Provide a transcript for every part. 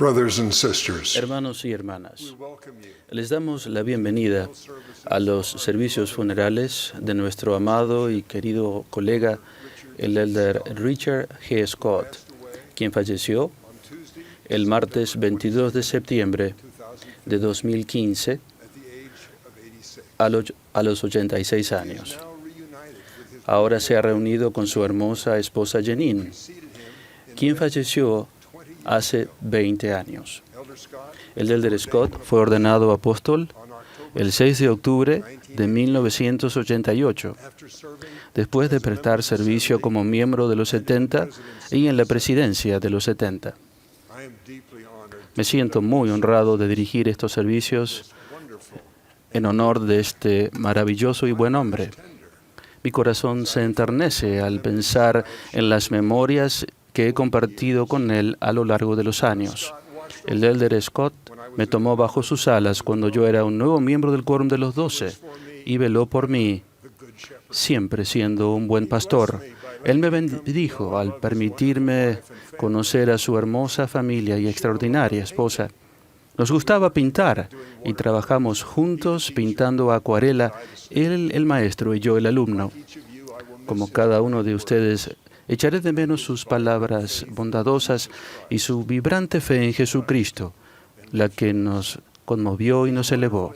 brothers and sisters. Hermanos y hermanas, les damos la bienvenida a los servicios funerales de nuestro amado y querido colega, el elder Richard G. Scott, quien falleció el martes 22 de septiembre de 2015 a los 86 años. Ahora se ha reunido con su hermosa esposa Janine, quien falleció hace 20 años. El elder Scott fue ordenado apóstol el 6 de octubre de 1988, después de prestar servicio como miembro de los 70 y en la presidencia de los 70. Me siento muy honrado de dirigir estos servicios en honor de este maravilloso y buen hombre. Mi corazón se enternece al pensar en las memorias que he compartido con él a lo largo de los años. El elder Scott me tomó bajo sus alas cuando yo era un nuevo miembro del Quórum de los 12 y veló por mí, siempre siendo un buen pastor. Él me bendijo al permitirme conocer a su hermosa familia y extraordinaria esposa. Nos gustaba pintar y trabajamos juntos pintando acuarela, él el maestro y yo el alumno. Como cada uno de ustedes, echaré de menos sus palabras bondadosas y su vibrante fe en Jesucristo, la que nos conmovió y nos elevó.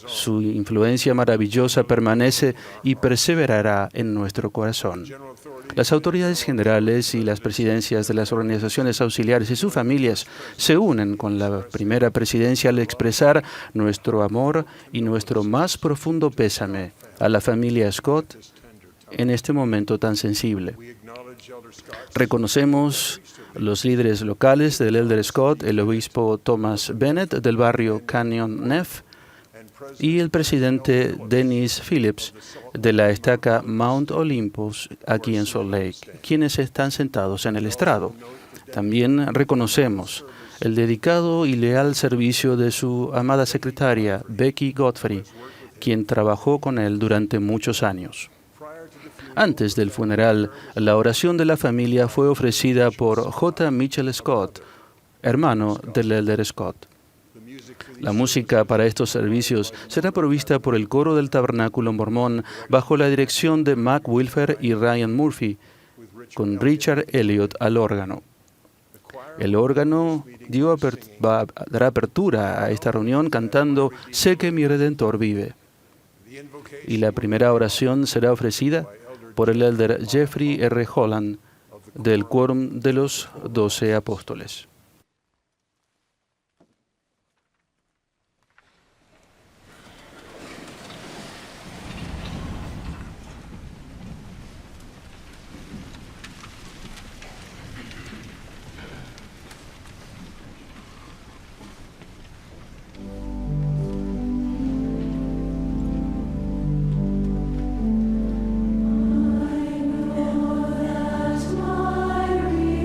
Su influencia maravillosa permanece y perseverará en nuestro corazón. Las autoridades generales y las presidencias de las organizaciones auxiliares y sus familias se unen con la primera presidencia al expresar nuestro amor y nuestro más profundo pésame a la familia Scott en este momento tan sensible. Reconocemos los líderes locales del elder Scott, el obispo Thomas Bennett del barrio Canyon Neff y el presidente Dennis Phillips de la estaca Mount Olympus aquí en Salt Lake, quienes están sentados en el estrado. También reconocemos el dedicado y leal servicio de su amada secretaria Becky Godfrey, quien trabajó con él durante muchos años. Antes del funeral, la oración de la familia fue ofrecida por J. Mitchell Scott, hermano del elder Scott. La música para estos servicios será provista por el coro del Tabernáculo Mormón bajo la dirección de Mac Wilfer y Ryan Murphy, con Richard Elliott al órgano. El órgano dará apertura a esta reunión cantando «Sé que mi Redentor vive». Y la primera oración será ofrecida por el elder Jeffrey R. Holland del Quórum de los 12 Apóstoles. My Redeemer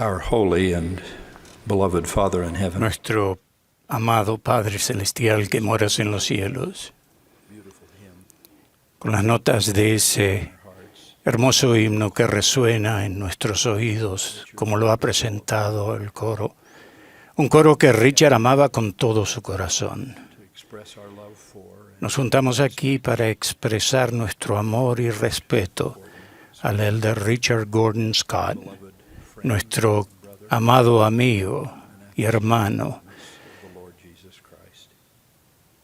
Our holy and beloved Father in heaven, Nuestro amado Padre Celestial que moras en los cielos, con las notas de ese hermoso himno que resuena en nuestros oídos, como lo ha presentado el coro, un coro que Richard amaba con todo su corazón. Nos juntamos aquí para expresar nuestro amor y respeto al elder Richard Gordon Scott, nuestro amado amigo y hermano,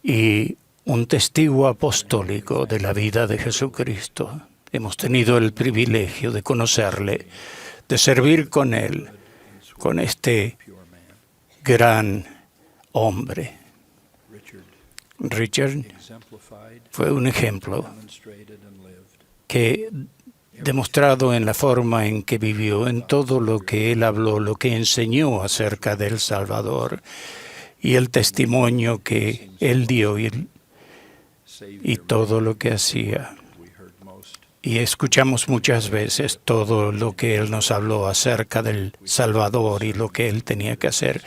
y un testigo apostólico de la vida de Jesucristo. Hemos tenido el privilegio de conocerle, de servir con él, con este gran hombre. Richard exemplified, fue un ejemplo demonstrated, and lived. que, demostrado en la forma en que vivió, en todo lo que él habló, lo que enseñó acerca del Salvador y el testimonio que él dio y todo lo que hacía. We heard most. Y escuchamos muchas veces todo lo que él nos habló acerca del Salvador y lo que él tenía que hacer.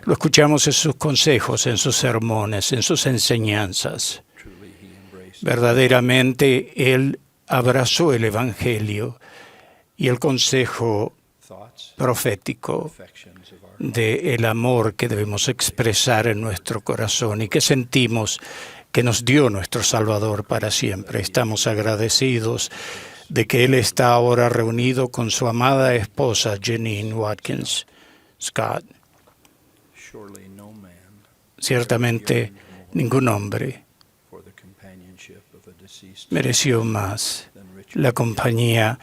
Lo escuchamos en sus consejos, en sus sermones, en sus enseñanzas. Truly, he embraced Verdaderamente, él abrazó el Evangelio y el consejo thoughts, profético affections of our del amor que debemos expresar en nuestro corazón y que sentimos que nos dio nuestro Salvador para siempre. Estamos agradecidos de que Él está ahora reunido con su amada esposa, Janine Watkins Scott. surely no man Ciertamente, ningún hombre for the companionship of a deceased mereció más than Richard. la compañía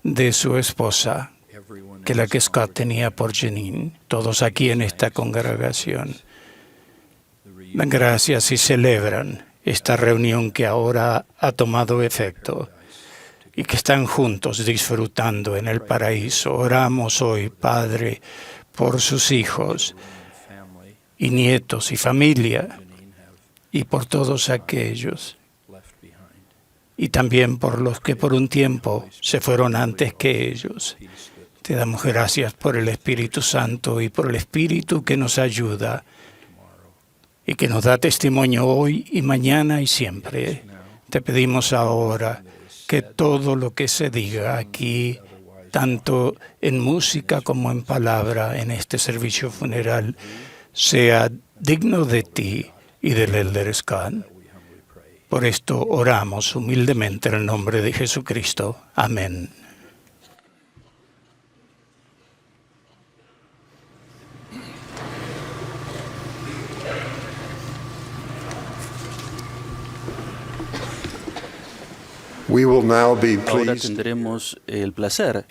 de su esposa Everyone que la que Scott tenía por Janine. Todos aquí en esta congregación dan gracias y celebran esta reunión que ahora ha tomado efecto y que están juntos disfrutando en el paraíso. Oramos hoy, Padre, por sus hijos family y nietos y familia Janine have y por todos aquellos left behind. y también por los que por un tiempo se fueron antes que ellos. Peace that Te damos gracias por el Espíritu Santo y por el Espíritu que nos ayuda y que nos da testimonio hoy y mañana y siempre. Te pedimos ahora que todo lo que se diga aquí, tanto en música como en palabra, en este servicio funeral, sea digno de ti y del Elder Scott. Por esto oramos humildemente en el nombre de Jesucristo. Amén. We will now be Ahora pleased tendremos el placer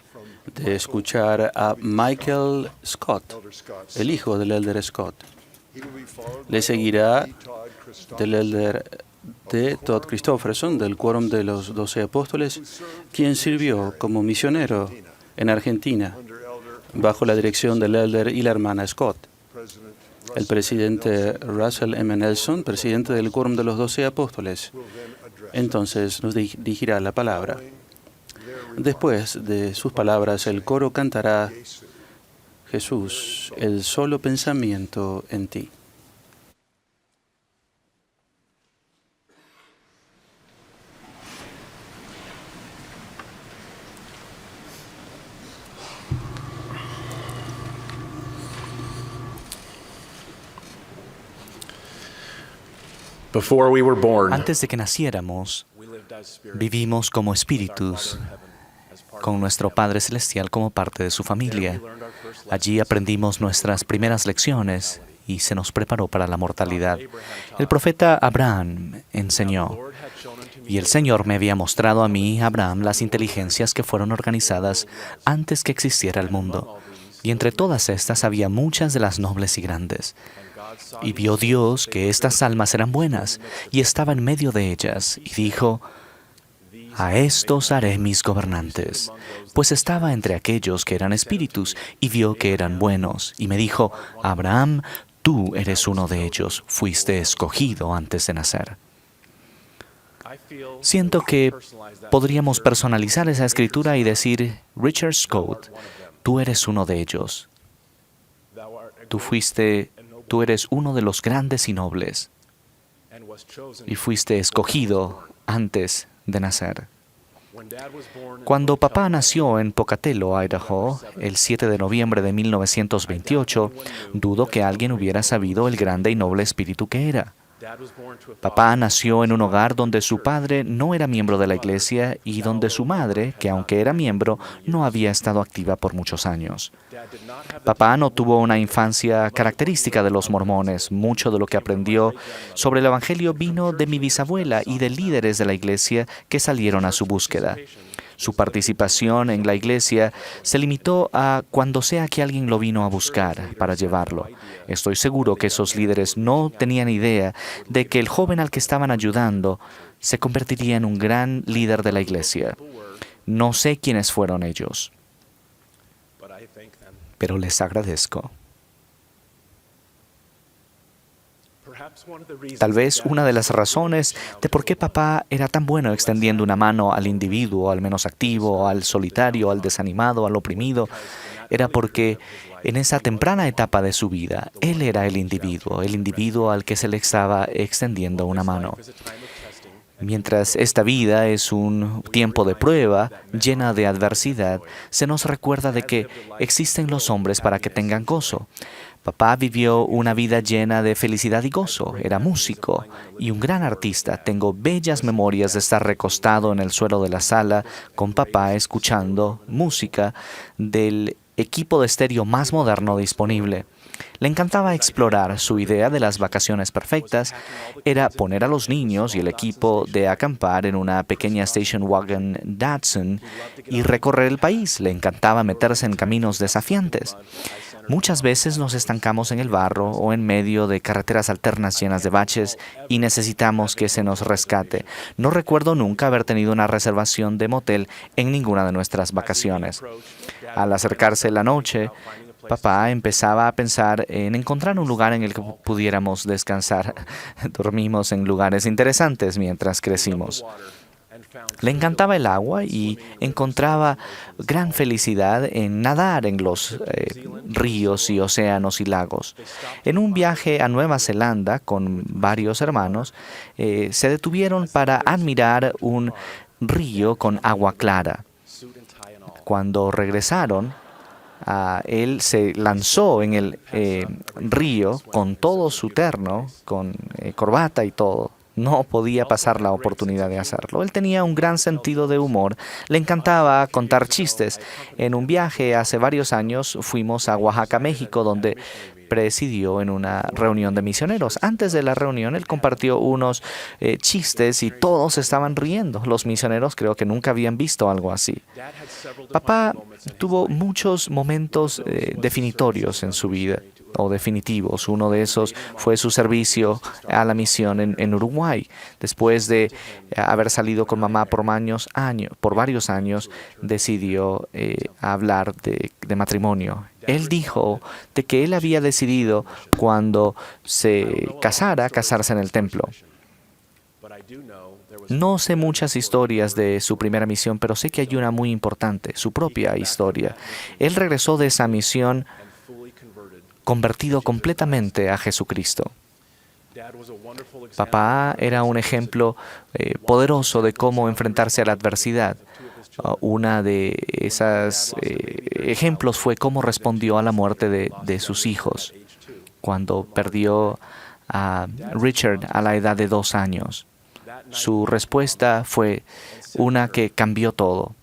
de escuchar a Michael Scott, Elder Scott. el hijo del Elder Scott. He will be followed Le by seguirá Elder Todd Christopher, del Elder D. Todd Christopherson, del Quórum de los 12 Apóstoles, quien sirvió como misionero en Argentina under Elder bajo la dirección del Elder y la hermana Scott. President El Russell presidente Russell M. Nelson, presidente del Quórum de los 12 Apóstoles, will then address entonces nos dirigirá la palabra. their Después de sus palabras, el coro cantará Jesús, el solo pensamiento en ti. Before we were born, Antes de que naciéramos, vivimos como espíritus, con nuestro Padre Celestial como parte de su familia. Allí aprendimos nuestras primeras lecciones y se nos preparó para la mortalidad. El profeta Abraham enseñó, y el Señor me había mostrado a mí, Abraham, las inteligencias que fueron organizadas antes que existiera el mundo. Y entre todas estas había muchas de las nobles y grandes. Y vio Dios que estas almas eran buenas, y estaba en medio de ellas, y dijo, a estos haré mis gobernantes, pues estaba entre aquellos que eran espíritus, y vio que eran buenos, y me dijo, Abraham, tú eres uno de ellos, fuiste escogido antes de nacer. Siento que podríamos personalizar esa escritura y decir, Richard Scott, tú eres uno de ellos. Tú eres uno de los grandes y nobles, y fuiste escogido antes de nacer. Cuando papá nació en Pocatello, Idaho, el 7 de noviembre de 1928, dudo que alguien hubiera sabido el grande y noble espíritu que era. Papá nació en un hogar donde su padre no era miembro de la iglesia y donde su madre, que aunque era miembro, no había estado activa por muchos años. Papá no tuvo una infancia característica de los mormones. Mucho de lo que aprendió sobre el Evangelio vino de mi bisabuela y de líderes de la iglesia que salieron a su búsqueda. Su participación en la iglesia se limitó a cuando sea que alguien lo vino a buscar para llevarlo. Estoy seguro que esos líderes no tenían idea de que el joven al que estaban ayudando se convertiría en un gran líder de la iglesia. No sé quiénes fueron ellos, pero les agradezco. Tal vez una de las razones de por qué papá era tan bueno extendiendo una mano al individuo, al menos activo, al solitario, al desanimado, al oprimido, era porque en esa temprana etapa de su vida, él era el individuo al que se le estaba extendiendo una mano. Mientras esta vida es un tiempo de prueba, llena de adversidad, se nos recuerda de que existen los hombres para que tengan gozo. Papá vivió una vida llena de felicidad y gozo. Era músico y un gran artista. Tengo bellas memorias de estar recostado en el suelo de la sala con papá escuchando música del equipo de estéreo más moderno disponible. Le encantaba explorar. Su idea de las vacaciones perfectas era poner a los niños y el equipo de acampar en una pequeña station wagon Datsun y recorrer el país. Le encantaba meterse en caminos desafiantes. Muchas veces nos estancamos en el barro o en medio de carreteras alternas llenas de baches y necesitamos que se nos rescate. No recuerdo nunca haber tenido una reservación de motel en ninguna de nuestras vacaciones. Al acercarse la noche, papá empezaba a pensar en encontrar un lugar en el que pudiéramos descansar. Dormimos en lugares interesantes mientras crecimos. Le encantaba el agua y encontraba gran felicidad en nadar en los ríos y océanos y lagos. En un viaje a Nueva Zelanda con varios hermanos, se detuvieron para admirar un río con agua clara. Cuando regresaron, él se lanzó en el río con todo su terno, con corbata y todo. No podía pasar la oportunidad de hacerlo. Él tenía un gran sentido de humor. Le encantaba contar chistes. En un viaje hace varios años fuimos a Oaxaca, México, donde presidió en una reunión de misioneros. Antes de la reunión, él compartió unos chistes y todos estaban riendo. Los misioneros creo que nunca habían visto algo así. Papá tuvo muchos momentos definitorios en su vida, o definitivos. Uno de esos fue su servicio a la misión en Uruguay. Después de haber salido con mamá por varios años, decidió hablar de matrimonio. Él dijo de que él había decidido cuando se casarse en el templo. No sé muchas historias de su primera misión, pero sé que hay una muy importante, su propia historia. Él regresó de esa misión convertido completamente a Jesucristo. Papá era un ejemplo poderoso de cómo enfrentarse a la adversidad. Una de esas ejemplos fue cómo respondió a la muerte de sus hijos, cuando perdió a Richard a la edad de 2 años. Su respuesta fue una que cambió todo.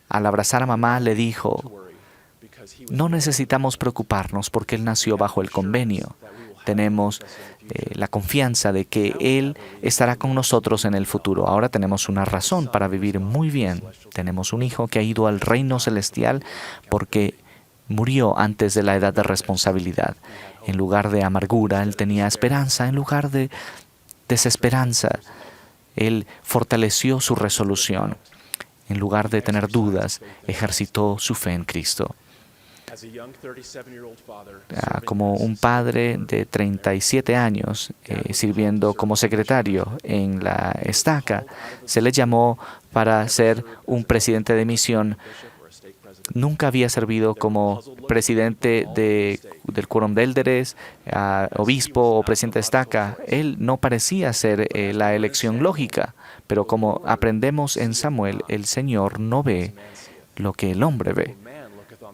Al abrazar a mamá le dijo: no necesitamos preocuparnos porque él nació bajo el convenio. Tenemos la confianza de que él estará con nosotros en el futuro. Ahora tenemos una razón para vivir muy bien. Tenemos un hijo que ha ido al reino celestial porque murió antes de la edad de responsabilidad. En lugar de amargura, él tenía esperanza. En lugar de desesperanza, él fortaleció su resolución. En lugar de tener dudas, ejercitó su fe en Cristo. Como un padre de 37 años, sirviendo como secretario en la estaca, se le llamó para ser un presidente de misión. Nunca había servido como presidente del quórum de élderes, obispo o presidente de estaca. Él no parecía ser la elección lógica, pero como aprendemos en Samuel, el Señor no ve lo que el hombre ve,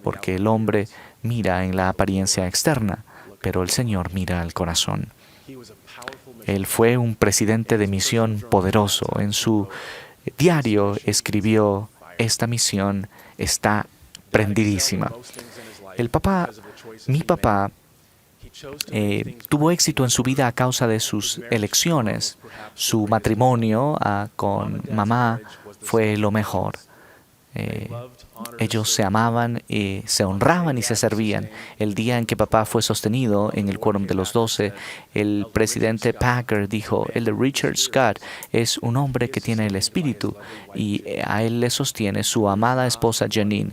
porque el hombre mira en la apariencia externa, pero el Señor mira al corazón. Él fue un presidente de misión poderoso. En su diario escribió: esta misión está prendidísima. Mi papá tuvo éxito en su vida a causa de sus elecciones. Su matrimonio con mamá fue lo mejor. Ellos se amaban, se honraban y se servían. El día en que papá fue sostenido en el quórum de los 12, el presidente Packer dijo, el de Richard Scott es un hombre que tiene el espíritu, y a él le sostiene su amada esposa Janine,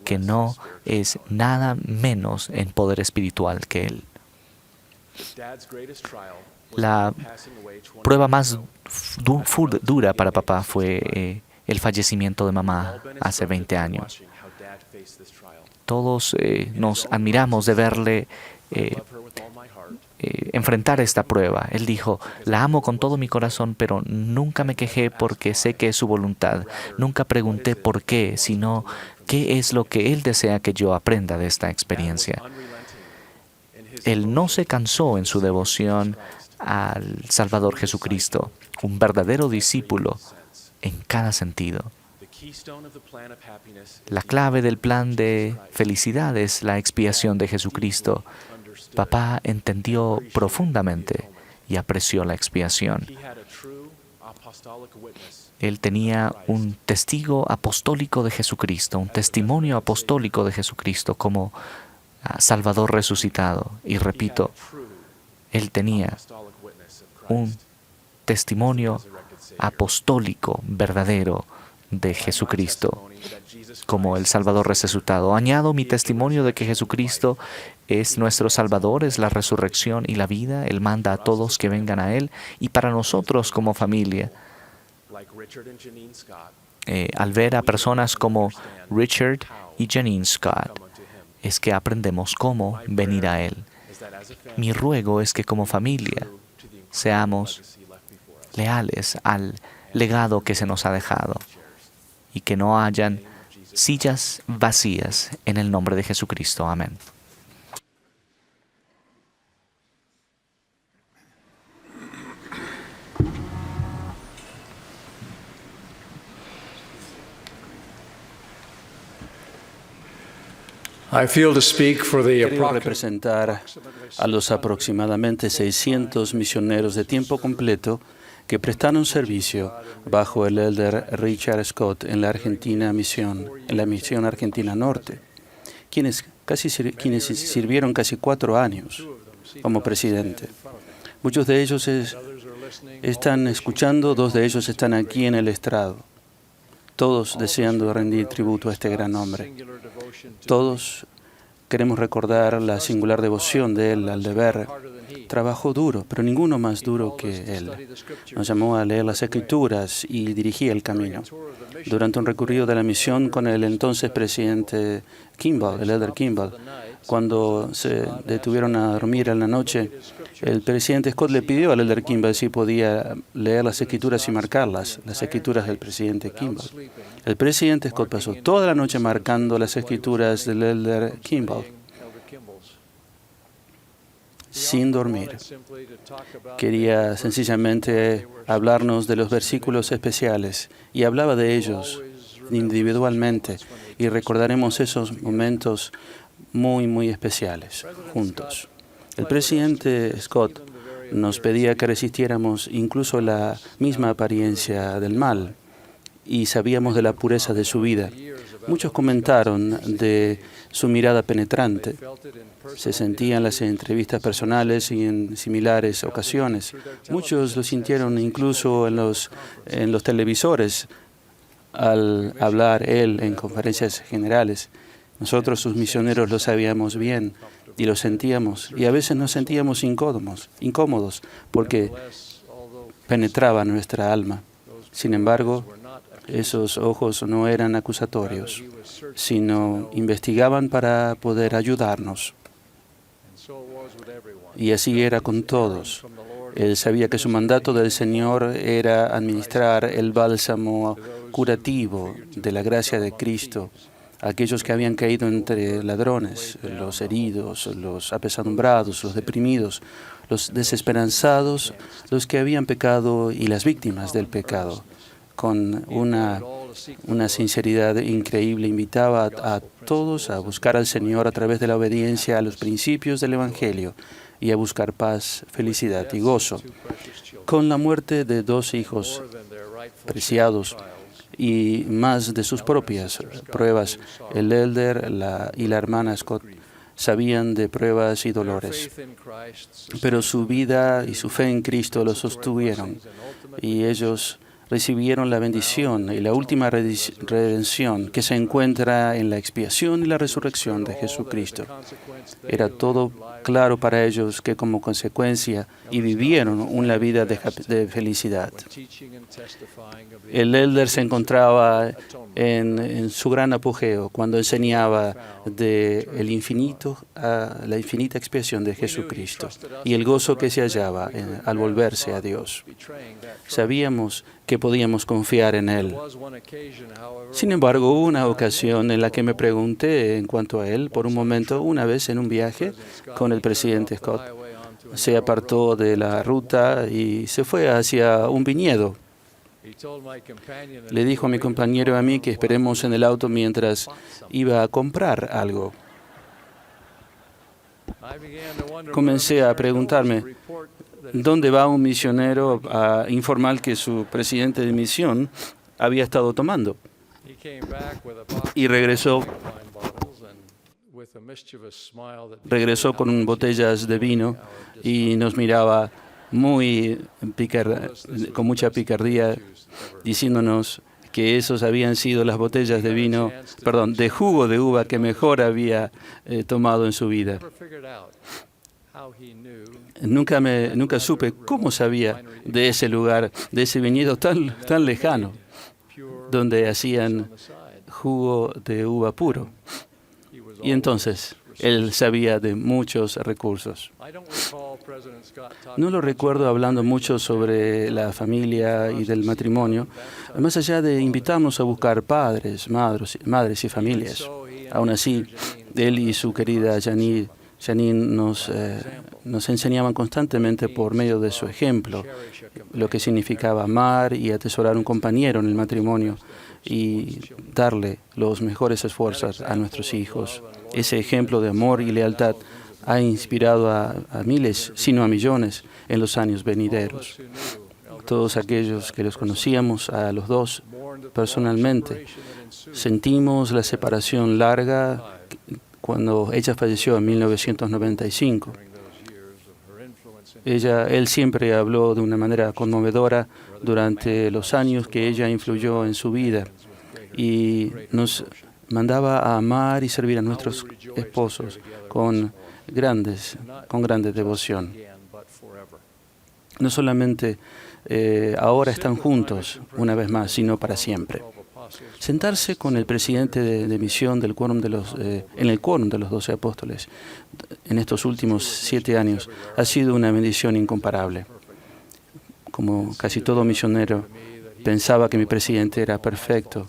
que no es nada menos en poder espiritual que él. La prueba más dura para papá fue el fallecimiento de mamá hace 20 años. Todos nos admiramos de verle enfrentar esta prueba. Él dijo, la amo con todo mi corazón, pero nunca me quejé porque sé que es su voluntad. Nunca pregunté por qué, sino qué es lo que Él desea que yo aprenda de esta experiencia. Él no se cansó en su devoción al Salvador Jesucristo, un verdadero discípulo en cada sentido. La clave del plan de felicidad es la expiación de Jesucristo. Papá entendió profundamente y apreció la expiación. Él tenía un testigo apostólico de Jesucristo, un testimonio apostólico de Jesucristo como Salvador resucitado. Y repito, él tenía un testimonio apostólico verdadero de Jesucristo como el Salvador resucitado. Añado mi testimonio de que Jesucristo es nuestro Salvador, es la resurrección y la vida. Él manda a todos que vengan a Él. Y para nosotros como familia, al ver a personas como Richard y Janine Scott, es que aprendemos cómo venir a Él. Mi ruego es que como familia seamos leales al legado que se nos ha dejado y que no hayan sillas vacías en el nombre de Jesucristo. Amén. Quiero representar a los aproximadamente 600 misioneros de tiempo completo que prestaron servicio bajo el elder Richard Scott en la misión Argentina Norte, quienes sirvieron casi 4 años como presidente. Muchos de ellos están escuchando, 2 de ellos están aquí en el estrado, todos deseando rendir tributo a este gran hombre. Todos queremos recordar la singular devoción de él al deber. Trabajó duro, pero ninguno más duro que él. Nos llamó a leer las Escrituras y dirigía el camino. Durante un recorrido de la misión con el entonces presidente Kimball, el elder Kimball, cuando se detuvieron a dormir en la noche, el presidente Scott le pidió al elder Kimball si podía leer las Escrituras y marcarlas, las Escrituras del presidente Kimball. El presidente Scott pasó toda la noche marcando las Escrituras del elder Kimball, sin dormir. Quería sencillamente hablarnos de los versículos especiales y hablaba de ellos individualmente, y recordaremos esos momentos muy, muy especiales juntos. El presidente Scott nos pedía que resistiéramos incluso la misma apariencia del mal, y sabíamos de la pureza de su vida. Muchos comentaron de su mirada penetrante. Se sentía en las entrevistas personales y en similares ocasiones. Muchos lo sintieron incluso en los televisores al hablar él en conferencias generales. Nosotros, sus misioneros, lo sabíamos bien y lo sentíamos. Y a veces nos sentíamos incómodos porque penetraba nuestra alma. Sin embargo, esos ojos no eran acusatorios, sino investigaban para poder ayudarnos. Y así era con todos. Él sabía que su mandato del Señor era administrar el bálsamo curativo de la gracia de Cristo a aquellos que habían caído entre ladrones, los heridos, los apesadumbrados, los deprimidos, los desesperanzados, los que habían pecado y las víctimas del pecado. Con una sinceridad increíble, invitaba a todos a buscar al Señor a través de la obediencia a los principios del Evangelio y a buscar paz, felicidad y gozo. Con la muerte de 2 hijos preciados y más de sus propias pruebas. El elder y la hermana Scott sabían de pruebas y dolores, pero su vida y su fe en Cristo los sostuvieron y ellos recibieron la bendición y la última redención que se encuentra en la expiación y la resurrección de Jesucristo. Era todo claro para ellos que como consecuencia y vivieron una vida de felicidad. El elder se encontraba en su gran apogeo cuando enseñaba de la infinita expiación de Jesucristo y el gozo que se hallaba al volverse a Dios. Sabíamos que podíamos confiar en Él. Sin embargo, hubo una ocasión en la que me pregunté en cuanto a Él por un momento, una vez en un viaje con el presidente Scott. Se apartó de la ruta y se fue hacia un viñedo. Le dijo a mi compañero y a mí que esperemos en el auto mientras iba a comprar algo. Comencé a preguntarme, ¿dónde va un misionero a informar que su presidente de misión había estado tomando? Y regresó con botellas de vino y nos miraba con mucha picardía, diciéndonos que esos habían sido las botellas de jugo de uva que mejor había tomado en su vida. Nunca supe cómo sabía de ese lugar, de ese viñedo tan lejano, donde hacían jugo de uva puro. Y entonces, él sabía de muchos recursos. No lo recuerdo hablando mucho sobre la familia y del matrimonio, más allá de invitarnos a buscar padres, madres y familias. Aún así, él y su querida Janine nos enseñaban constantemente por medio de su ejemplo lo que significaba amar y atesorar un compañero en el matrimonio y darle los mejores esfuerzos a nuestros hijos. Ese ejemplo de amor y lealtad ha inspirado a miles, sino a millones, en los años venideros. Todos aquellos que los conocíamos, a los dos personalmente, sentimos la separación larga cuando ella falleció en 1995. Él siempre habló de una manera conmovedora durante los años que ella influyó en su vida y nos mandaba a amar y servir a nuestros esposos con grande devoción. No solamente ahora están juntos una vez más, sino para siempre. Sentarse con el presidente de misión del en el quórum de los 12 apóstoles en estos últimos 7 años ha sido una bendición incomparable. Como casi todo misionero, pensaba que mi presidente era perfecto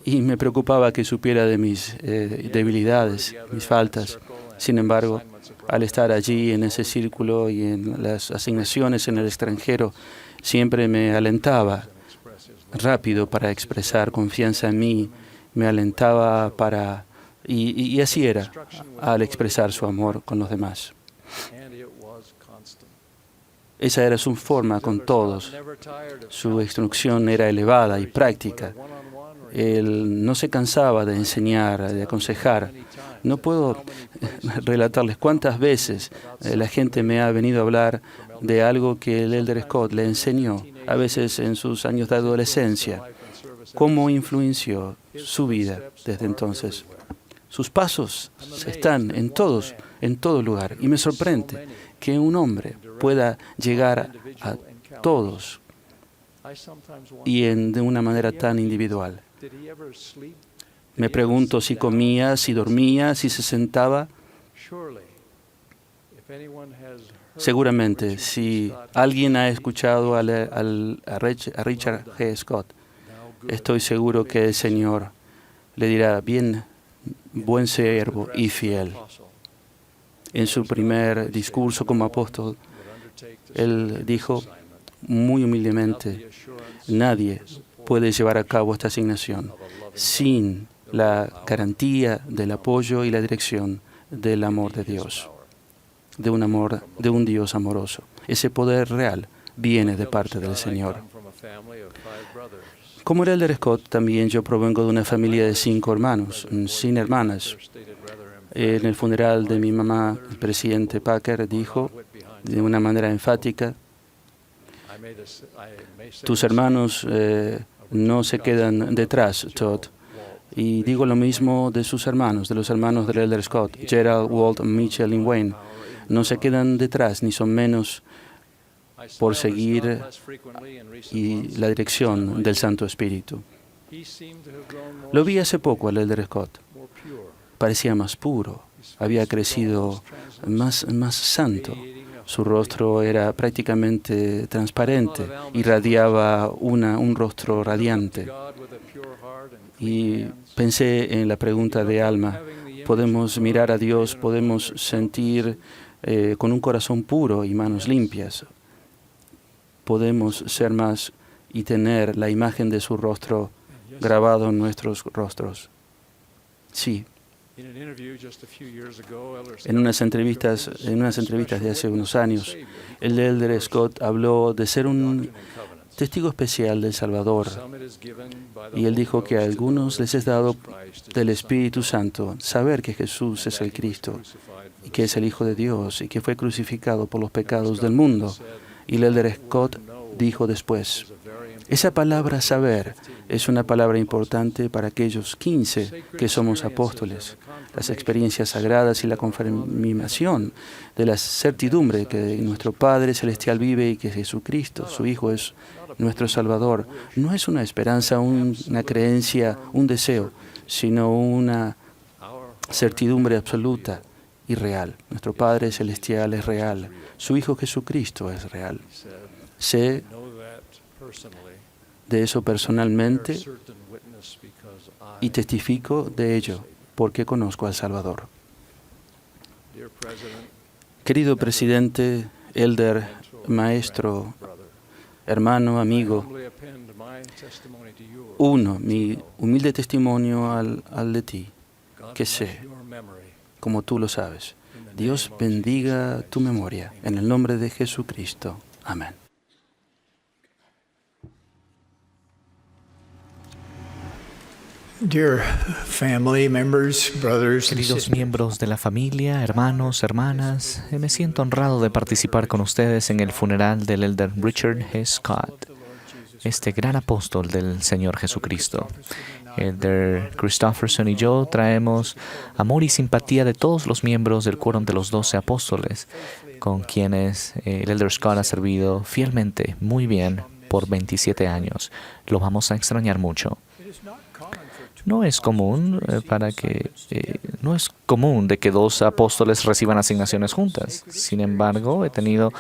y me preocupaba que supiera de mis debilidades, mis faltas. Sin embargo, al estar allí en ese círculo y en las asignaciones en el extranjero, siempre me alentaba rápido para expresar confianza en mí, me alentaba y así era al expresar su amor con los demás. Esa era su forma con todos. Su instrucción era elevada y práctica. Él no se cansaba de enseñar, de aconsejar. No puedo relatarles cuántas veces la gente me ha venido a hablar de algo que el elder Scott le enseñó, a veces en sus años de adolescencia, cómo influenció su vida desde entonces. Sus pasos están en todo lugar, y me sorprende que un hombre pueda llegar a todos y de una manera tan individual. Me pregunto si comía, si dormía, si se sentaba. Seguramente, si alguien ha escuchado a Richard G. Scott, estoy seguro que el Señor le dirá, bien, buen siervo y fiel. En su primer discurso como apóstol, él dijo muy humildemente, nadie puede llevar a cabo esta asignación sin la garantía del apoyo y la dirección del amor de Dios, de un Dios amoroso. Ese poder real viene de parte del Señor. Como el Elder Scott, también yo provengo de una familia de 5 hermanos, sin hermanas. En el funeral de mi mamá, el presidente Packer dijo de una manera enfática: tus hermanos no se quedan detrás, Todd. Y digo lo mismo de sus hermanos, de los hermanos del Elder Scott, Gerald, Walt, Mitchell y Wayne. No se quedan detrás, ni son menos por seguir y la dirección del Santo Espíritu. Lo vi hace poco al Elder Scott. Parecía más puro, había crecido más santo. Su rostro era prácticamente transparente, irradiaba un rostro radiante. Y pensé en la pregunta de Alma: podemos mirar a Dios, podemos sentir con un corazón puro y manos limpias. Podemos ser más y tener la imagen de su rostro grabado en nuestros rostros. Sí. En unas entrevistas de hace unos años, el Elder Scott habló de ser un testigo especial del Salvador. Y él dijo que a algunos les es dado del Espíritu Santo saber que Jesús es el Cristo y que es el Hijo de Dios y que fue crucificado por los pecados del mundo. Y el Elder Scott dijo después: esa palabra saber es una palabra importante para aquellos 15 que somos apóstoles. Las experiencias sagradas y la confirmación de la certidumbre que nuestro Padre Celestial vive y que Jesucristo, su Hijo, es nuestro Salvador, no es una esperanza, una creencia, un deseo, sino una certidumbre absoluta y real. Nuestro Padre Celestial es real. Su Hijo Jesucristo es real. Sé de eso personalmente y testifico de ello porque conozco al Salvador. Querido presidente, elder, maestro, hermano, amigo, uno, mi humilde testimonio al de ti, que sé, como tú lo sabes. Dios bendiga tu memoria. En el nombre de Jesucristo. Amén. Dear family members, brothers and Queridos sisters, miembros de la familia, hermanos, hermanas, me siento honrado de participar con ustedes en el funeral del Elder Richard G. Scott, este gran apóstol del Señor Jesucristo. Elder Christofferson y yo traemos amor y simpatía de todos los miembros del Quórum de los 12 Apóstoles, con quienes el Elder Scott ha servido fielmente, muy bien, por 27 años. Lo vamos a extrañar mucho. No es común de que 2 apóstoles reciban asignaciones juntas. Sin embargo, he tenido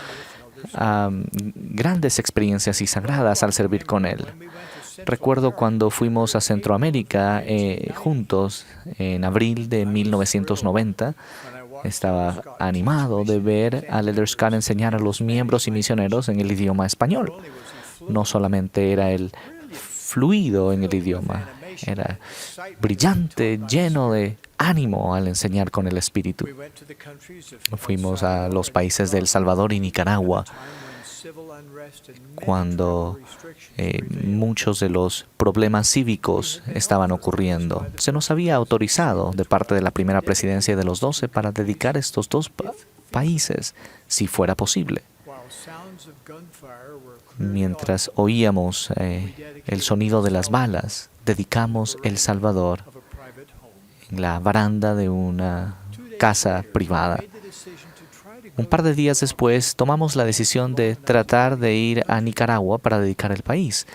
grandes experiencias y sagradas al servir con él. Recuerdo cuando fuimos a Centroamérica juntos en abril de 1990. Estaba animado de ver al Elder Scott enseñar a los miembros y misioneros en el idioma español. No solamente era él fluido en el idioma, era brillante, lleno de ánimo al enseñar con el Espíritu. Fuimos a los países de El Salvador y Nicaragua, cuando muchos de los problemas cívicos estaban ocurriendo. Se nos había autorizado de parte de la primera presidencia de los 12 para dedicar estos 2 países, si fuera posible. Mientras oíamos el sonido de las balas, dedicamos El Salvador en la baranda de una casa privada. Un par de días después, tomamos la decisión de tratar de ir a Nicaragua para dedicar el país.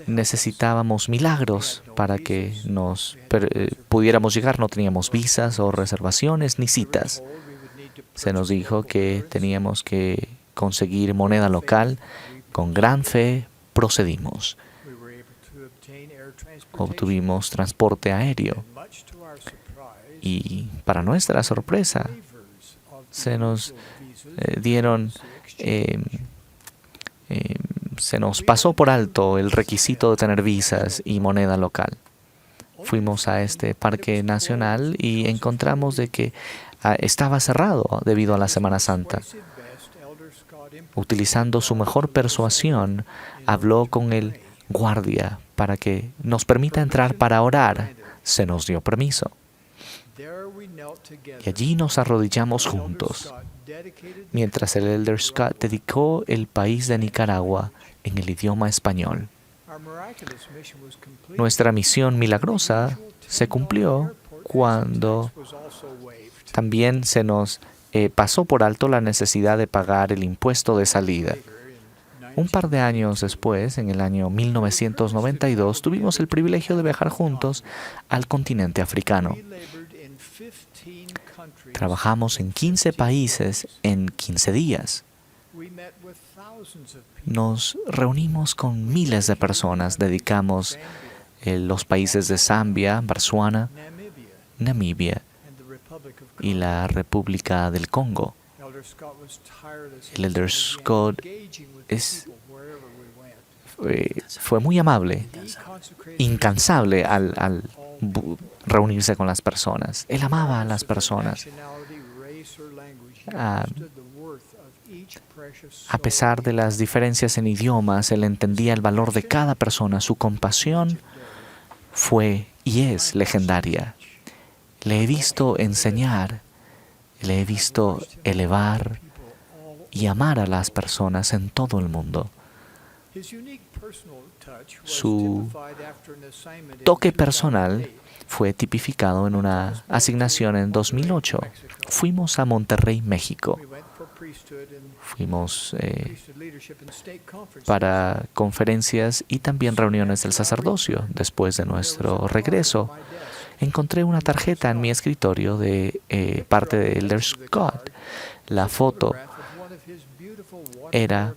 Necesitábamos milagros para que nos pudiéramos llegar. No teníamos visas o reservaciones ni citas. Se nos dijo que teníamos que conseguir moneda local. Con gran fe procedimos. Obtuvimos transporte aéreo y, para nuestra sorpresa, se nos se nos pasó por alto el requisito de tener visas y moneda local. Fuimos a este parque nacional y encontramos de que estaba cerrado debido a la Semana Santa. Utilizando su mejor persuasión, habló con el guardia para que nos permita entrar para orar, se nos dio permiso. Y allí nos arrodillamos juntos, mientras el Elder Scott dedicó el país de Nicaragua en el idioma español. Nuestra misión milagrosa se cumplió cuando también se nos pasó por alto la necesidad de pagar el impuesto de salida. Un par de años después, en el año 1992, tuvimos el privilegio de viajar juntos al continente africano. Trabajamos en 15 países en 15 días. Nos reunimos con miles de personas, dedicamos los países de Zambia, Botsuana, Namibia y la República del Congo. El Elder Scott fue muy amable, incansable al reunirse con las personas. Él amaba a las personas. A pesar de las diferencias en idiomas, él entendía el valor de cada persona. Su compasión fue y es legendaria. Le he visto enseñar, le he visto elevar y amar a las personas en todo el mundo. Su toque personal fue tipificado en una asignación en 2008. Fuimos a Monterrey, México. Fuimos para conferencias y también reuniones del sacerdocio. Después de nuestro regreso, encontré una tarjeta en mi escritorio de parte de Elder Scott. La foto era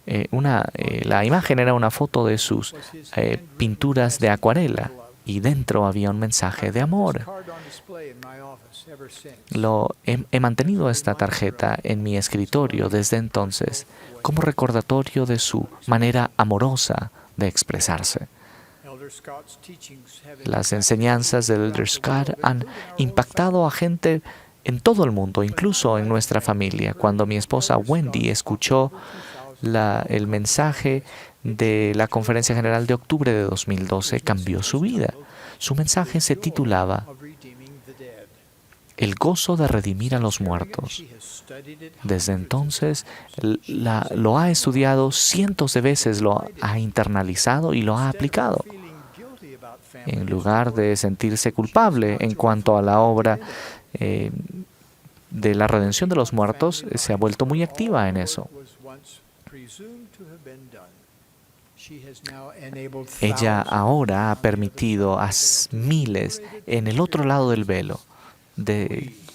la imagen era una foto de sus pinturas de acuarela y dentro había un mensaje de amor. He mantenido esta tarjeta en mi escritorio desde entonces como recordatorio de su manera amorosa de expresarse. Las enseñanzas del Elder Scott han impactado a gente en todo el mundo, incluso en nuestra familia. Cuando mi esposa Wendy escuchó el mensaje de la Conferencia General de octubre de 2012, cambió su vida. Su mensaje se titulaba El gozo de redimir a los muertos. Desde entonces lo ha estudiado cientos de veces, lo ha internalizado y lo ha aplicado. En lugar de sentirse culpable en cuanto a la obra de la redención de los muertos, se ha vuelto muy activa en eso. Ella ahora ha permitido a miles en el otro lado del velo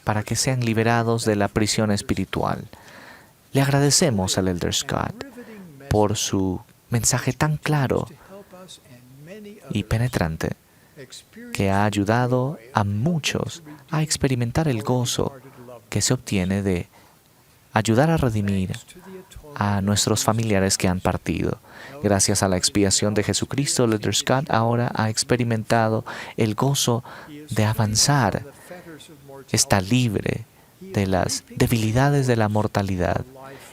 para que sean liberados de la prisión espiritual. Le agradecemos al Elder Scott por su mensaje tan claro y penetrante que ha ayudado a muchos a experimentar el gozo que se obtiene de ayudar a redimir a nuestros familiares que han partido. Gracias a la expiación de Jesucristo, el Elder Scott ahora ha experimentado el gozo de avanzar. Está libre de las debilidades de la mortalidad.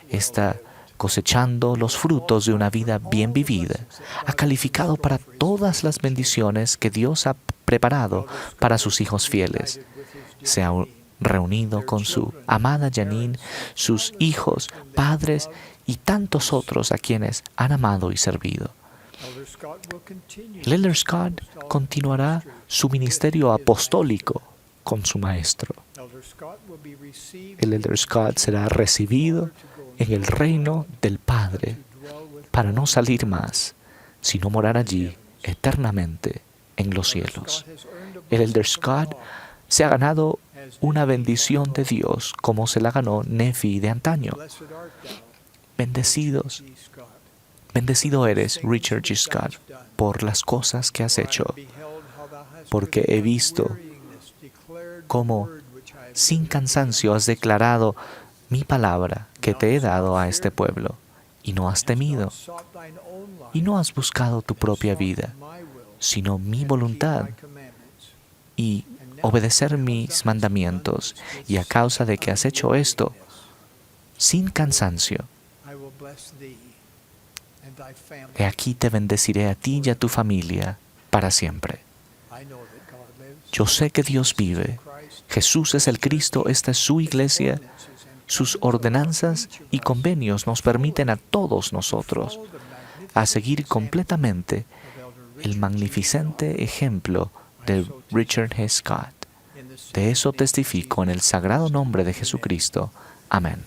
Está cosechando los frutos de una vida bien vivida. Ha calificado para todas las bendiciones que Dios ha preparado para sus hijos fieles. Se ha reunido con su amada Janine, sus hijos, padres y tantos otros a quienes han amado y servido. El Elder Scott continuará su ministerio apostólico con su maestro. El Elder Scott será recibido en el reino del Padre para no salir más, sino morar allí eternamente en los cielos. El Elder Scott se ha ganado una bendición de Dios como se la ganó Nefi de antaño. Bendecido eres, Richard G. Scott, por las cosas que has hecho, porque he visto cómo sin cansancio has declarado mi palabra que te he dado a este pueblo, y no has temido, y no has buscado tu propia vida, sino mi voluntad, y obedecer mis mandamientos, y a causa de que has hecho esto, sin cansancio, He aquí te bendeciré a ti y a tu familia para siempre. Yo sé que Dios vive. Jesús es el Cristo, esta es su iglesia. Sus ordenanzas y convenios nos permiten a todos nosotros a seguir completamente el magnificente ejemplo de Richard G. Scott. De eso testifico en el sagrado nombre de Jesucristo. Amén.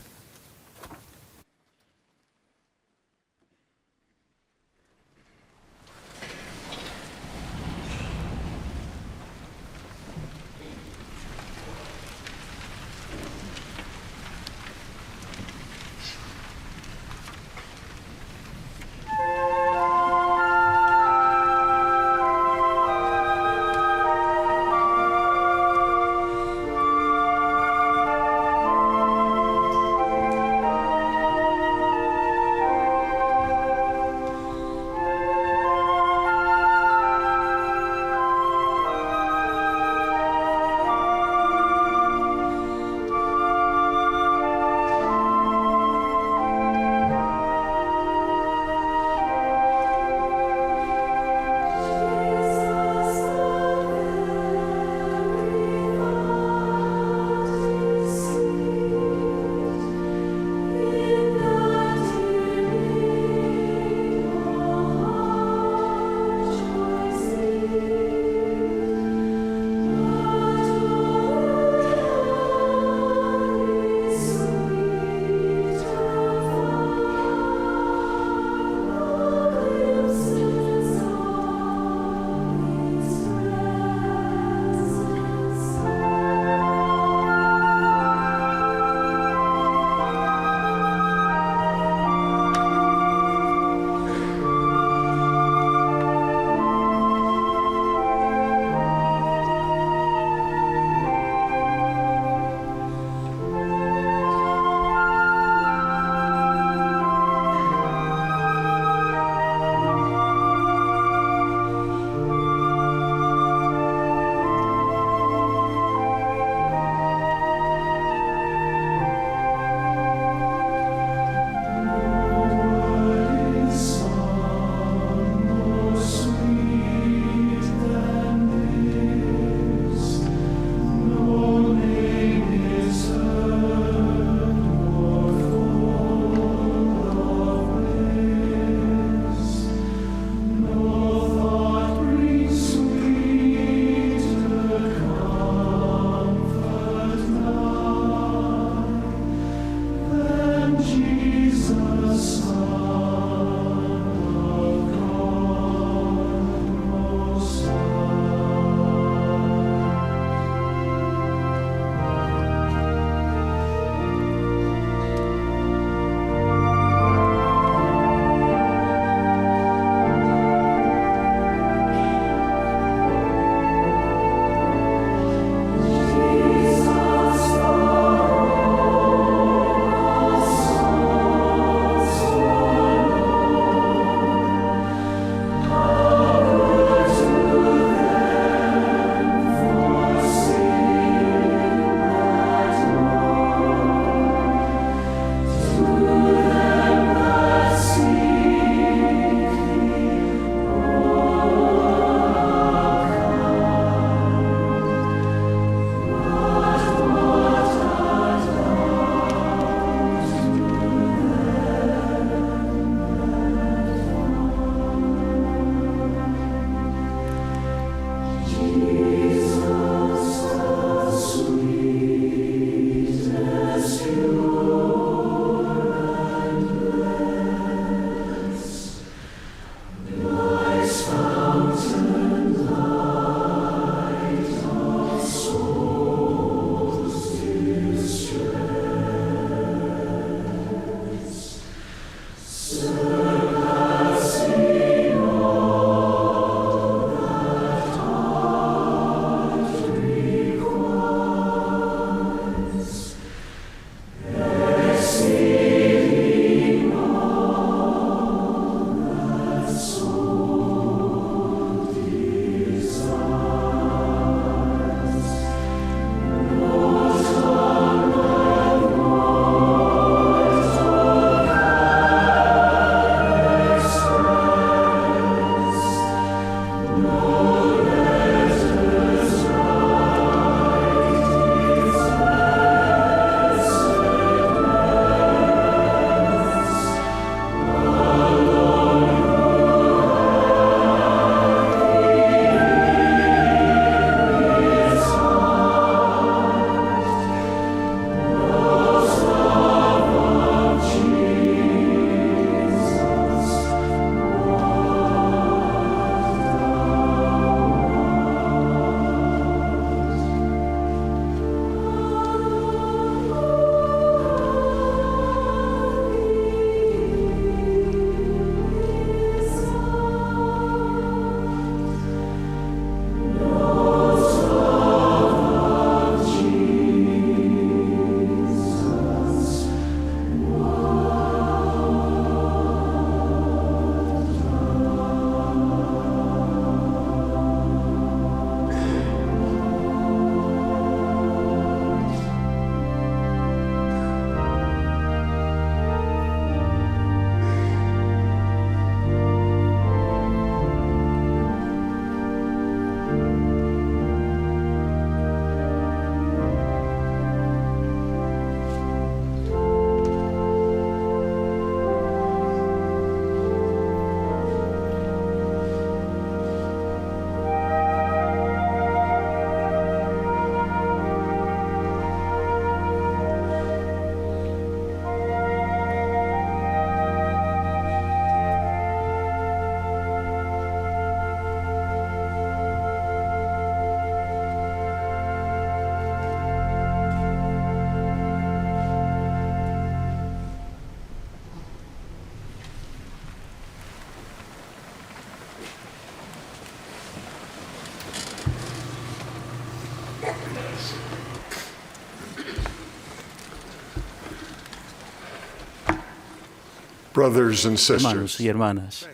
Brothers and Hermanos sisters, y hermanas,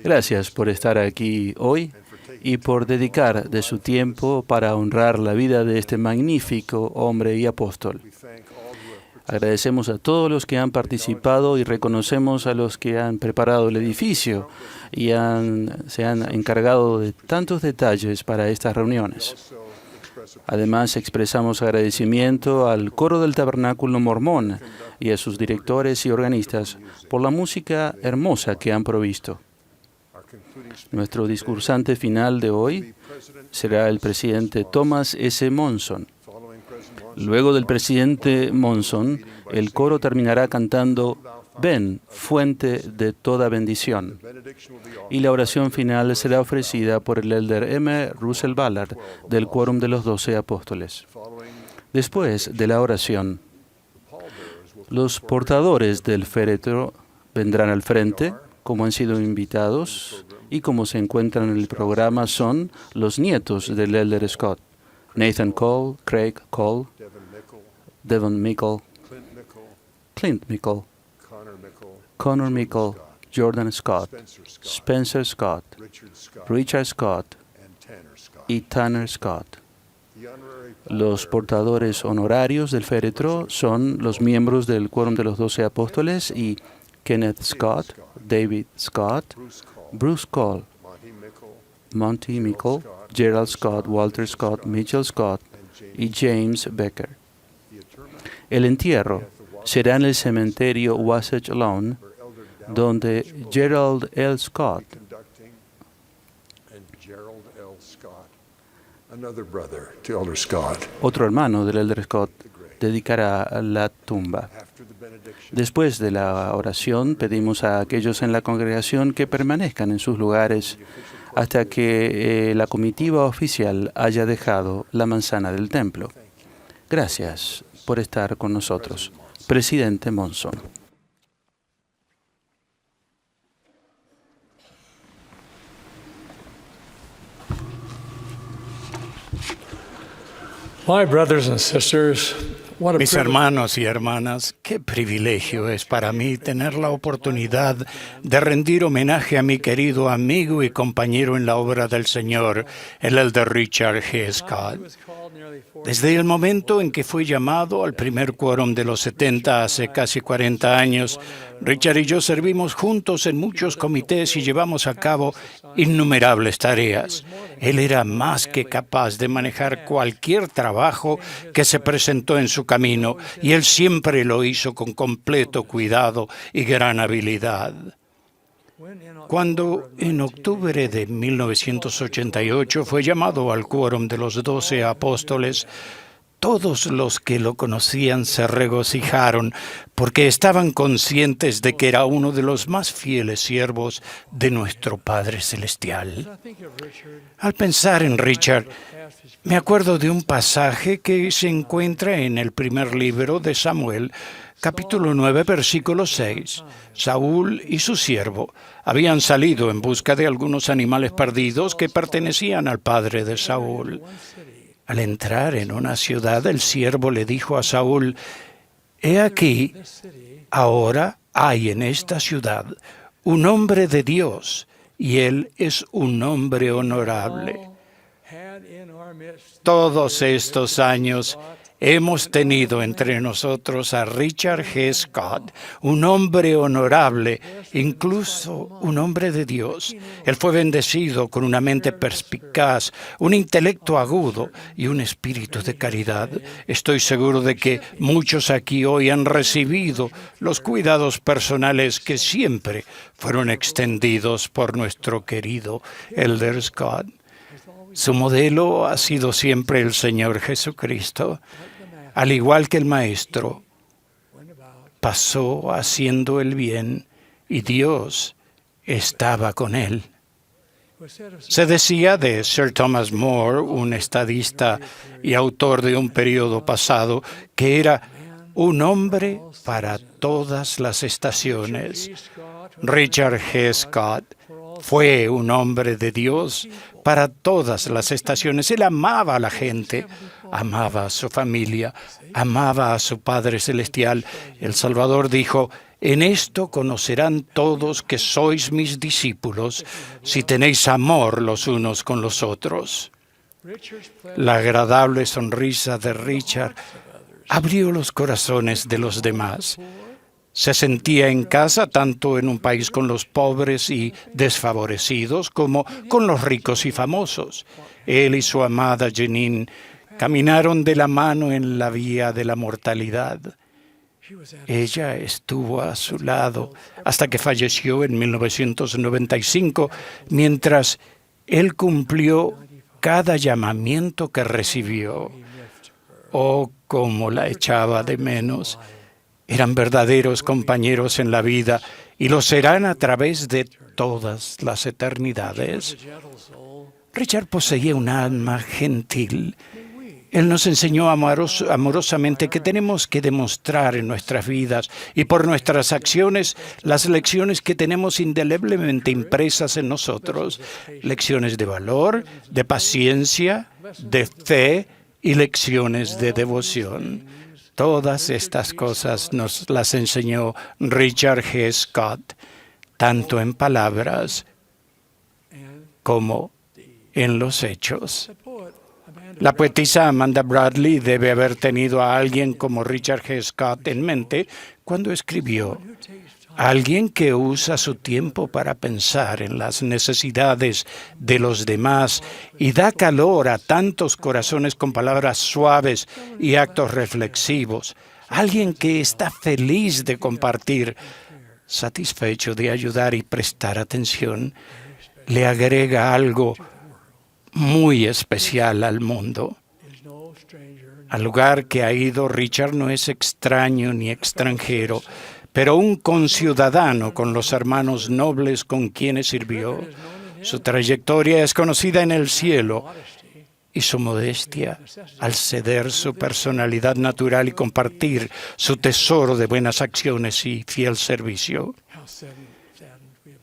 gracias por estar aquí hoy y por dedicar de su tiempo para honrar la vida de este magnífico hombre y apóstol. Agradecemos a todos los que han participado y reconocemos a los que han preparado el edificio y se han encargado de tantos detalles para estas reuniones. Además, expresamos agradecimiento al coro del Tabernáculo Mormón y a sus directores y organistas por la música hermosa que han provisto. Nuestro discursante final de hoy será el presidente Thomas S. Monson. Luego del presidente Monson, el coro terminará cantando «Ven, fuente de toda bendición». Y la oración final será ofrecida por el elder M. Russell Ballard del Quórum de los 12 Apóstoles. Después de la oración, los portadores del féretro vendrán al frente, como han sido invitados, y como se encuentran en el programa son los nietos del elder Scott: Nathan Cole, Craig Cole, Devon Mickle, Clint Mickle, Connor Mickle, Jordan Scott, Spencer Scott, Richard Scott y Tanner Scott. Los portadores honorarios del féretro son los miembros del Quórum de los 12 Apóstoles y Kenneth Scott, David Scott, Bruce Cole, Monty Mickle, Gerald Scott, Walter Scott, Mitchell Scott y James Becker. El entierro será en el cementerio Wasatch Lawn, donde Gerald L. Scott, otro hermano del elder Scott, dedicará la tumba. Después de la oración, pedimos a aquellos en la congregación que permanezcan en sus lugares hasta que la comitiva oficial haya dejado la manzana del templo. Gracias por estar con nosotros. Presidente Monson. My brothers and sisters, what a Mis privilege. hermanos y hermanas, qué privilegio es para mí tener la oportunidad de rendir homenaje a mi querido amigo y compañero en la obra del Señor, el elder Richard G. Scott. Desde el momento en que fui llamado al primer quórum de los 70 hace casi 40 años, Richard y yo servimos juntos en muchos comités y llevamos a cabo innumerables tareas. Él era más que capaz de manejar cualquier trabajo que se presentó en su camino, y él siempre lo hizo con completo cuidado y gran habilidad. Cuando en octubre de 1988 fue llamado al quórum de los 12 apóstoles, todos los que lo conocían se regocijaron porque estaban conscientes de que era uno de los más fieles siervos de nuestro Padre Celestial. Al pensar en Richard, me acuerdo de un pasaje que se encuentra en el primer libro de Samuel, capítulo 9, versículo 6. Saúl y su siervo habían salido en busca de algunos animales perdidos que pertenecían al padre de Saúl. Al entrar en una ciudad, el siervo le dijo a Saúl: «He aquí, ahora hay en esta ciudad un hombre de Dios, y él es un hombre honorable». Todos estos años hemos tenido entre nosotros a Richard G. Scott, un hombre honorable, incluso un hombre de Dios. Él fue bendecido con una mente perspicaz, un intelecto agudo y un espíritu de caridad. Estoy seguro de que muchos aquí hoy han recibido los cuidados personales que siempre fueron extendidos por nuestro querido elder Scott. Su modelo ha sido siempre el Señor Jesucristo. Al igual que el Maestro, pasó haciendo el bien y Dios estaba con él. Se decía de Sir Thomas More, un estadista y autor de un periodo pasado, que era un hombre para todas las estaciones. Richard G. Scott Fue un hombre de Dios para todas las estaciones. Él amaba a la gente, amaba a su familia, amaba a su Padre Celestial. El Salvador dijo: en esto conocerán todos que sois mis discípulos, si tenéis amor los unos con los otros. La agradable sonrisa de Richard abrió los corazones de los demás. Se sentía en casa tanto en un país con los pobres y desfavorecidos como con los ricos y famosos. Él y su amada Janine caminaron de la mano en la vía de la mortalidad. Ella estuvo a su lado hasta que falleció en 1995, mientras él cumplió cada llamamiento que recibió. Oh, cómo la echaba de menos. Eran verdaderos compañeros en la vida y lo serán a través de todas las eternidades. Richard poseía un alma gentil. Él nos enseñó amorosamente que tenemos que demostrar en nuestras vidas y por nuestras acciones las lecciones que tenemos indeleblemente impresas en nosotros. Lecciones de valor, de paciencia, de fe y lecciones de devoción. Todas estas cosas nos las enseñó Richard G. Scott, tanto en palabras como en los hechos. La poetisa Amanda Bradley debe haber tenido a alguien como Richard G. Scott en mente cuando escribió: alguien que usa su tiempo para pensar en las necesidades de los demás y da calor a tantos corazones con palabras suaves y actos reflexivos. Alguien que está feliz de compartir, satisfecho de ayudar y prestar atención, le agrega algo muy especial al mundo. Al lugar que ha ido, Richard no es extraño ni extranjero, pero un conciudadano con los hermanos nobles con quienes sirvió. Su trayectoria es conocida en el cielo y su modestia al ceder su personalidad natural y compartir su tesoro de buenas acciones y fiel servicio.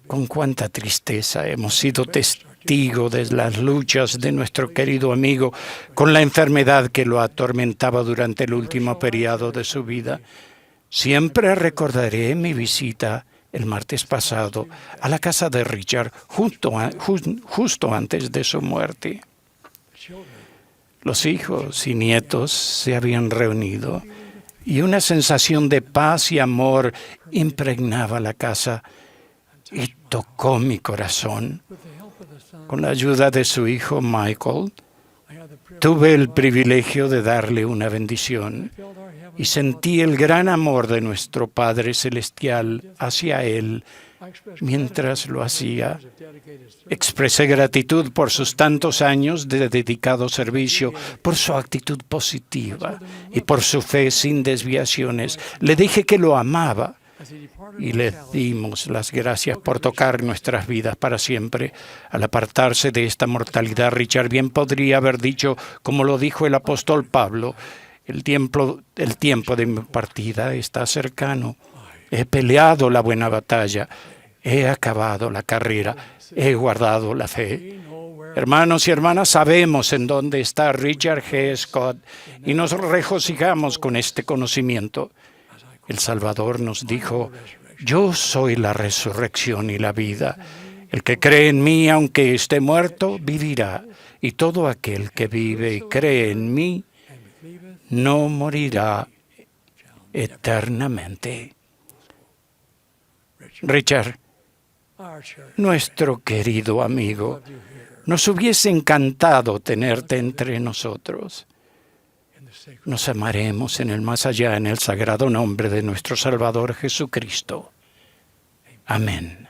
Con cuánta tristeza hemos sido testigos de las luchas de nuestro querido amigo con la enfermedad que lo atormentaba durante el último periodo de su vida. Siempre recordaré mi visita el martes pasado a la casa de Richard justo antes de su muerte. Los hijos y nietos se habían reunido y una sensación de paz y amor impregnaba la casa y tocó mi corazón. Con la ayuda de su hijo Michael, tuve el privilegio de darle una bendición y sentí el gran amor de nuestro Padre Celestial hacia él mientras lo hacía. Expresé gratitud por sus tantos años de dedicado servicio, por su actitud positiva y por su fe sin desviaciones. Le dije que lo amaba y le dimos las gracias por tocar nuestras vidas para siempre. Al apartarse de esta mortalidad, Richard bien podría haber dicho, como lo dijo el apóstol Pablo: el tiempo de mi partida está cercano. He peleado la buena batalla, he acabado la carrera, he guardado la fe. Hermanos y hermanas, sabemos en dónde está Richard G. Scott y nos regocijamos con este conocimiento. El Salvador nos dijo: yo soy la resurrección y la vida. El que cree en mí, aunque esté muerto, vivirá. Y todo aquel que vive y cree en mí, no morirá eternamente. Richard, nuestro querido amigo, nos hubiese encantado tenerte entre nosotros. Nos amaremos en el más allá, en el sagrado nombre de nuestro Salvador Jesucristo. Amén.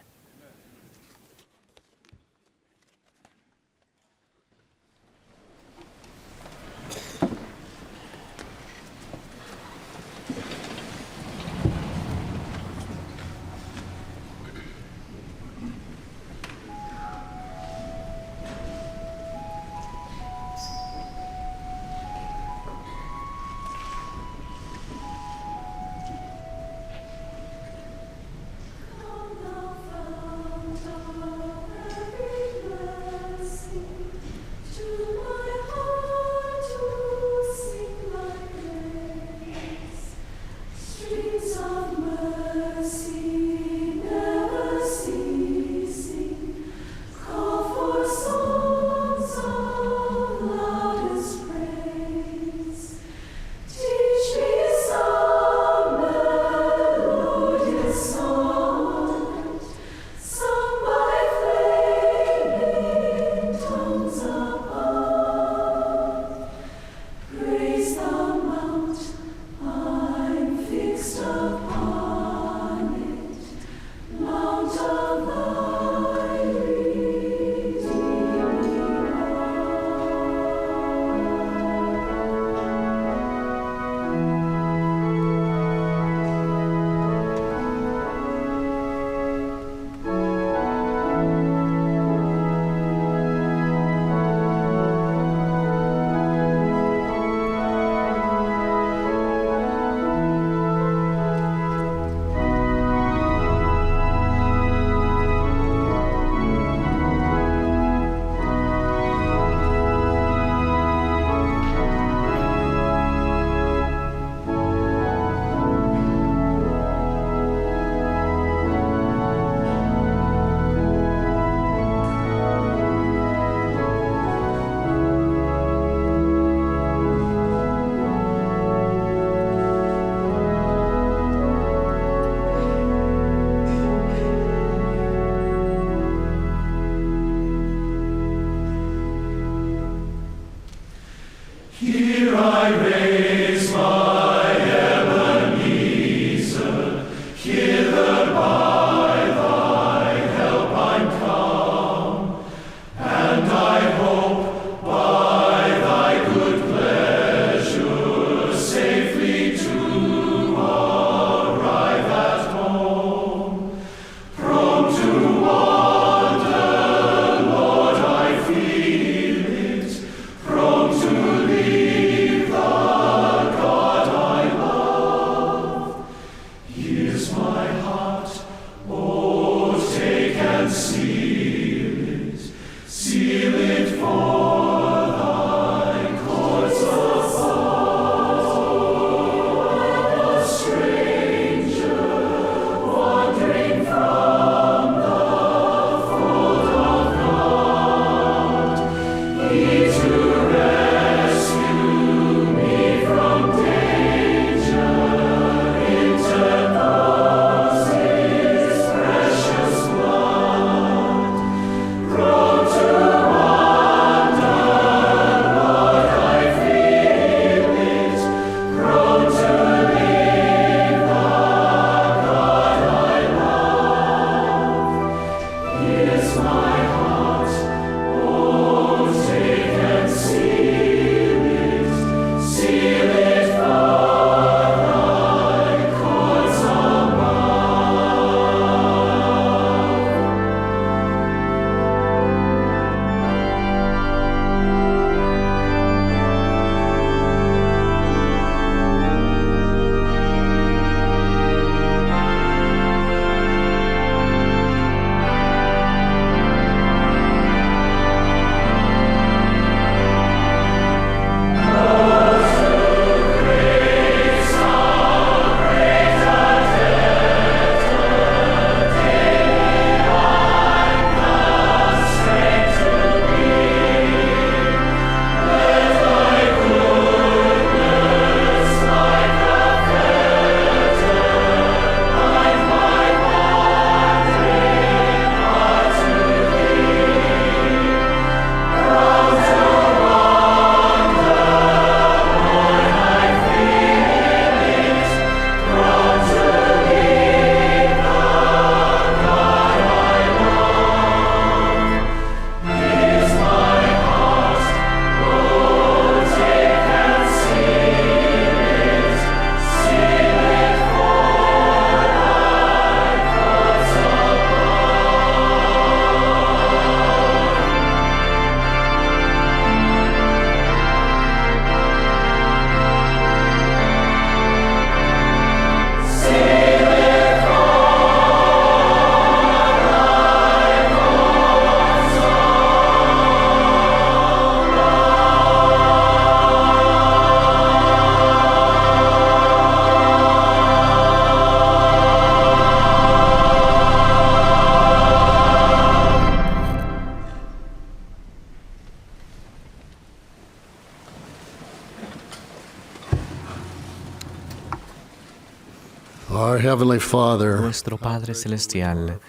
Our Heavenly Father, Nuestro Padre Celestial,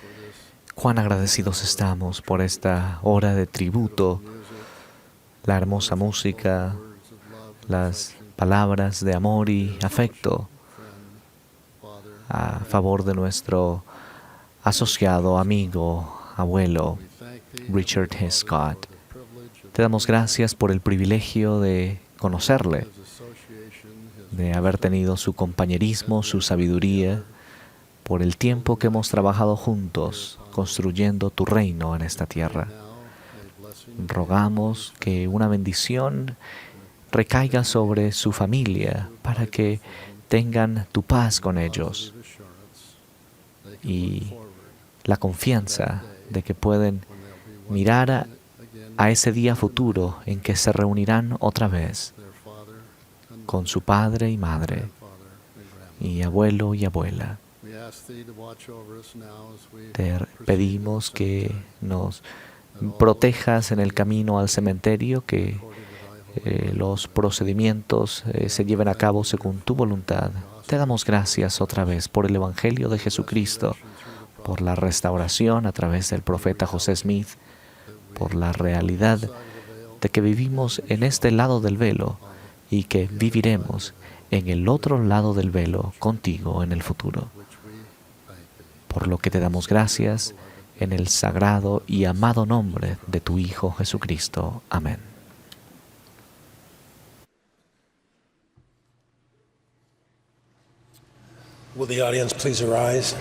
cuán agradecidos estamos por esta hora de tributo, la hermosa música, las palabras de amor y afecto a favor de nuestro asociado, amigo, abuelo, Richard H. Scott. Te damos gracias por el privilegio de conocerle, de haber tenido su compañerismo, su sabiduría, por el tiempo que hemos trabajado juntos construyendo tu reino en esta tierra. Rogamos que una bendición recaiga sobre su familia para que tengan tu paz con ellos y la confianza de que pueden mirar a ese día futuro en que se reunirán otra vez con su padre y madre, y abuelo y abuela. Te pedimos que nos protejas en el camino al cementerio, que los procedimientos se lleven a cabo según tu voluntad. Te damos gracias otra vez por el Evangelio de Jesucristo, por la restauración a través del profeta José Smith, por la realidad de que vivimos en este lado del velo y que viviremos en el otro lado del velo contigo en el futuro. Por lo que te damos gracias en el sagrado y amado nombre de tu Hijo Jesucristo. Amén. Will the audience please arise?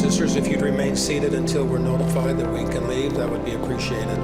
sisters, if you'd remain seated until we're notified that we can leave, that would be appreciated.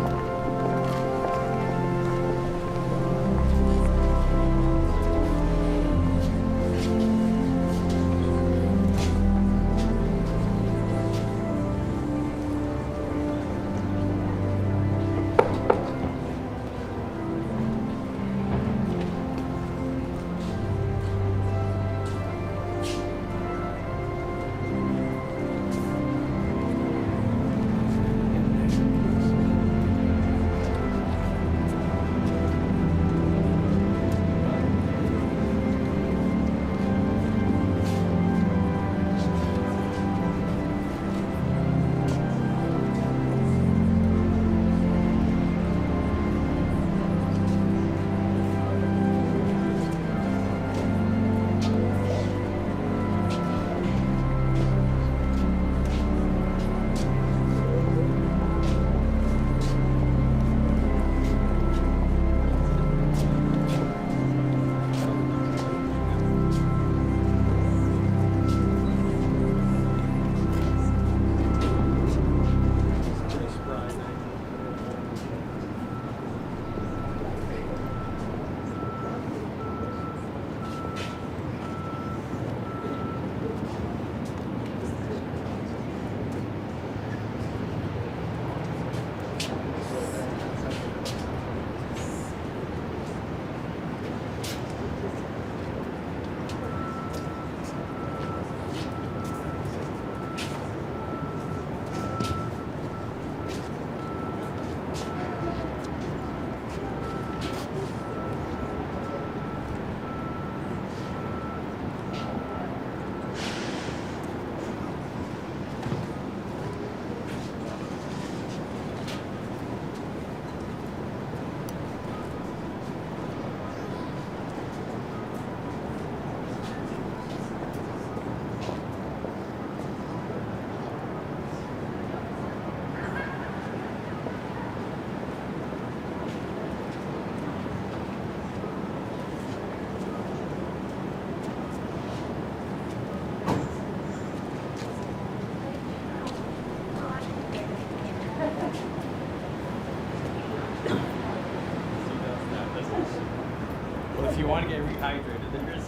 Well, if you want to get rehydrated, there is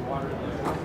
water there.